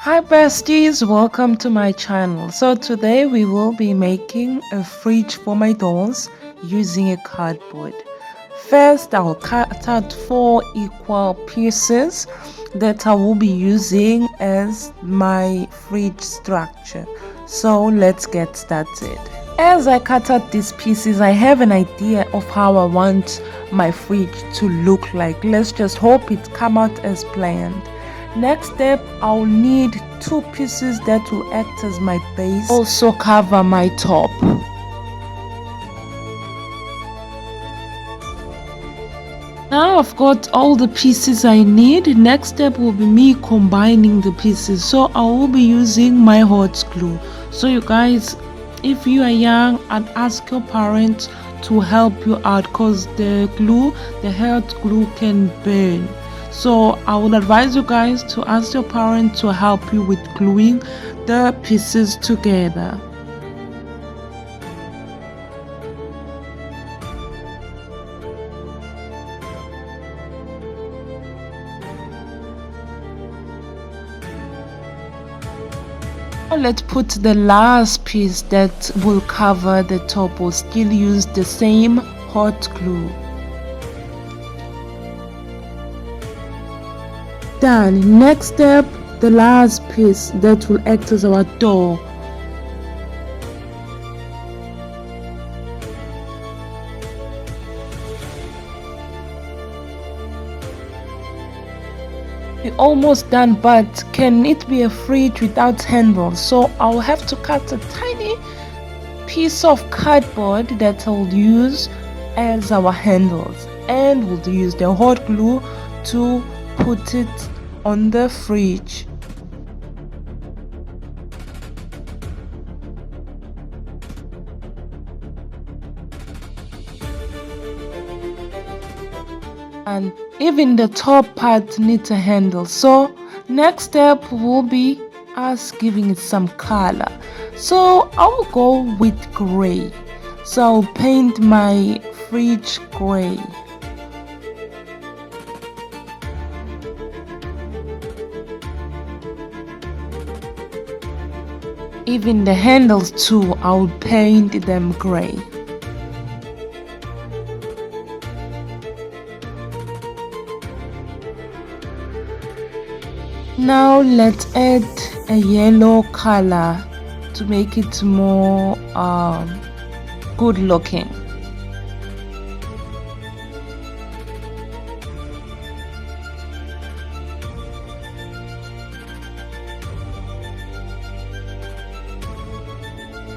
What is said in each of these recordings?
Hi besties, welcome to my channel. So today we will be making a fridge for my dolls using a cardboard. First, I'll cut out 4 equal pieces that I will be using as my fridge structure. So let's get started. As I cut out these pieces, I have an idea of how I want my fridge to look like. Let's just hope it come out as planned. Next step, I'll need 2 pieces that will act as my base, also cover my top. Now I've got all the pieces I need. Next step will be me combining the pieces. So I will be using my hot glue. So you guys, if you are young, I'd ask your parents to help you out because the hot glue can burn. So I would advise you guys to ask your parents to help you with gluing the pieces together. Now let's put the last piece that will cover the top. We'll still use the same hot glue. Done. Next step, the last piece that will act as our door. We're almost done, but can it be a fridge without handles? So I'll have to cut a tiny piece of cardboard that I'll use as our handles, and we'll use the hot glue to put it on the fridge. And even the top part needs a handle. So next step will be us giving it some color. So I'll go with gray. So I'll paint my fridge gray. Even the handles too, I'll paint them gray. Now let's add a yellow color to make it more good looking.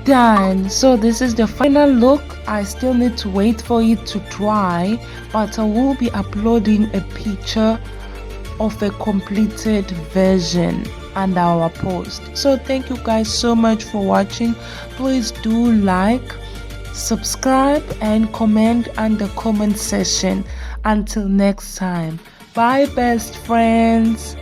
Done. So this is the final look. I still need to wait for it to dry, but I will be uploading a picture of a completed version and our post. So thank you guys so much for watching. Please do like, subscribe and comment on the comment section. Until next time, bye best friends.